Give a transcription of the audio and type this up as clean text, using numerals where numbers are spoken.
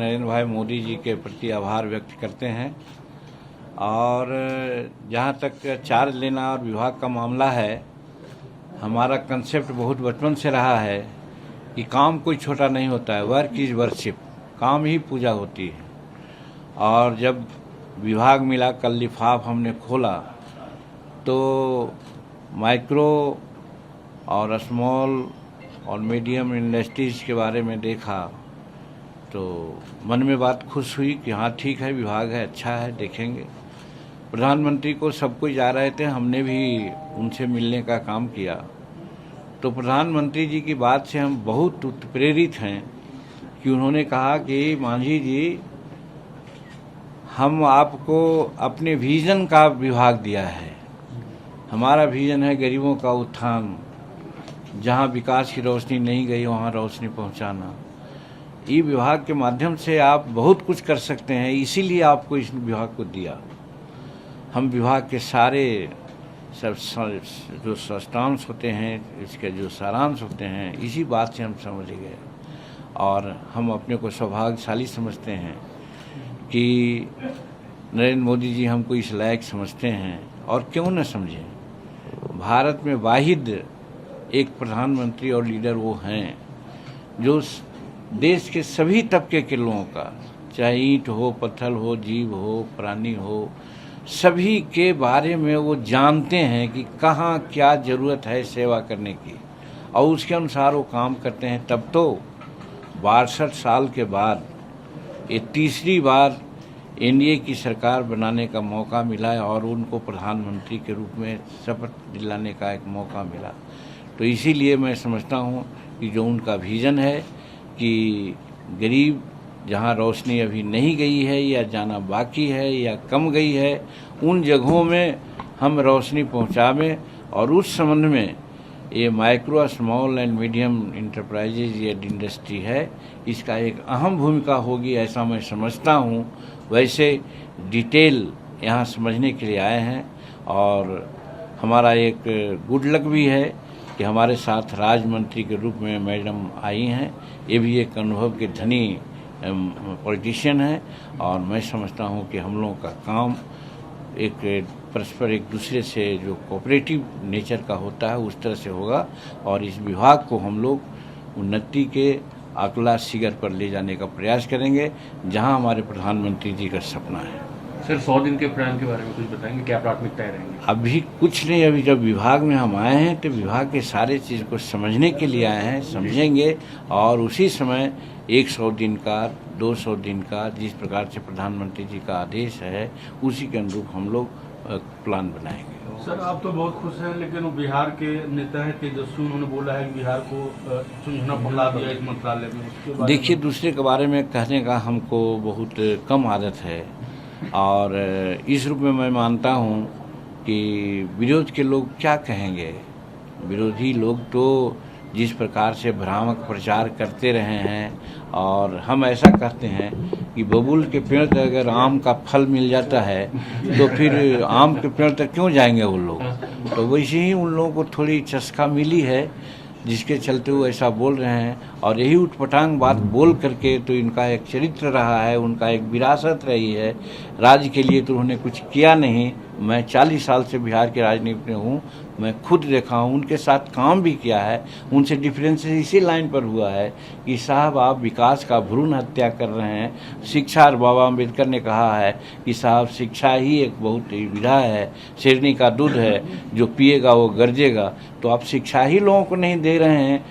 नरेंद्र भाई मोदी जी के प्रति आभार व्यक्त करते हैं। और जहाँ तक चार्ज लेना और विभाग का मामला है, हमारा कंसेप्ट बहुत बचपन से रहा है कि काम कोई छोटा नहीं होता है, वर्क इज़ वर्शिप, काम ही पूजा होती है। और जब विभाग मिला, कल लिफाफ हमने खोला तो माइक्रो और स्मॉल और मीडियम इंडस्ट्रीज़ के बारे में देखा तो मन में बात खुश हुई कि हाँ ठीक है, विभाग है, अच्छा है, देखेंगे। प्रधानमंत्री को सब कोई जा रहे थे, हमने भी उनसे मिलने का काम किया। तो प्रधानमंत्री जी की बात से हम बहुत उत्प्रेरित हैं कि उन्होंने कहा कि मांझी जी, हम आपको अपने विजन का विभाग दिया है। हमारा विजन है गरीबों का उत्थान, जहाँ विकास की रोशनी नहीं गई वहाँ रोशनी पहुँचाना। ई विभाग के माध्यम से आप बहुत कुछ कर सकते हैं, इसीलिए आपको इस विभाग को दिया। हम विभाग के सारे सब जो सस्टांश होते हैं, इसके जो सारांश होते हैं, इसी बात से हम समझ गए। और हम अपने को सौभाग्यशाली समझते हैं कि नरेंद्र मोदी जी हमको इस लायक समझते हैं। और क्यों न समझें, भारत में वाहिद एक प्रधानमंत्री और लीडर वो हैं जो देश के सभी तबके के लोगों का, चाहे ईंट हो, पत्थर हो, जीव हो, प्राणी हो, सभी के बारे में वो जानते हैं कि कहाँ क्या ज़रूरत है सेवा करने की, और उसके अनुसार वो काम करते हैं। तब तो 62 साल के बाद ये तीसरी बार एनडीए की सरकार बनाने का मौका मिला है और उनको प्रधानमंत्री के रूप में शपथ दिलाने का एक मौका मिला। तो इसीलिए मैं समझता हूँ कि जो उनका विज़न है कि गरीब जहाँ रोशनी अभी नहीं गई है या जाना बाकी है या कम गई है, उन जगहों में हम रोशनी पहुँचावें। और उस संबंध में ये micro, small and medium enterprises ये इंडस्ट्री है, इसका एक अहम भूमिका होगी, ऐसा मैं समझता हूँ। वैसे डिटेल यहाँ समझने के लिए आए हैं और हमारा एक गुड लक भी है कि हमारे साथ राज्य मंत्री के रूप में मैडम आई हैं। ये भी एक अनुभव के धनी पॉलिटिशियन है और मैं समझता हूँ कि हम लोगों का काम एक परस्पर एक दूसरे से जो कोऑपरेटिव नेचर का होता है उस तरह से होगा और इस विभाग को हम लोग उन्नति के अगला शिखर पर ले जाने का प्रयास करेंगे, जहां हमारे प्रधानमंत्री जी का सपना है। सर, 100 दिन के प्लान के बारे में कुछ बताएंगे, क्या प्राथमिकताएं रहेंगी? अभी कुछ नहीं, अभी जब विभाग में हम आए हैं तो विभाग के सारे चीज़ को समझने के लिए आए हैं, समझेंगे और उसी समय 100 दिन का, 200 दिन का, जिस प्रकार से प्रधानमंत्री जी का आदेश है उसी के अनुरूप हम लोग प्लान बनाएंगे। सर, आप तो बहुत खुश हैं, लेकिन वो बिहार के नेता है तेजस्वी, उन्होंने बोला है कि बिहार को चुनना बुला दिया इस मंत्रालय में। देखिए, दूसरे के बारे में कहने का हमको बहुत कम आदत है और इस रूप में मैं मानता हूँ कि विरोध के लोग क्या कहेंगे। विरोधी लोग तो जिस प्रकार से भ्रामक प्रचार करते रहे हैं, और हम ऐसा कहते हैं कि बबूल के पेड़ तक अगर आम का फल मिल जाता है तो फिर आम के पेड़ तक क्यों जाएंगे वो लोग। तो वैसे ही उन लोगों को थोड़ी चस्का मिली है, जिसके चलते वो ऐसा बोल रहे हैं। और यही उठपटांग बात बोल करके तो इनका एक चरित्र रहा है, उनका एक विरासत रही है। राज्य के लिए तो उन्होंने कुछ किया नहीं। मैं 40 साल से बिहार के राजनीति में हूँ, मैं खुद देखा हूँ, उनके साथ काम भी किया है। उनसे डिफरेंसेस इसी लाइन पर हुआ है कि साहब आप विकास का भ्रूण हत्या कर रहे हैं। शिक्षा, बाबा अम्बेडकर ने कहा है कि साहब शिक्षा ही एक बहुत ही विधा है, शेरनी का दूध है, जो पिएगा वो गरजेगा। तो आप शिक्षा ही लोगों को नहीं दे रहे हैं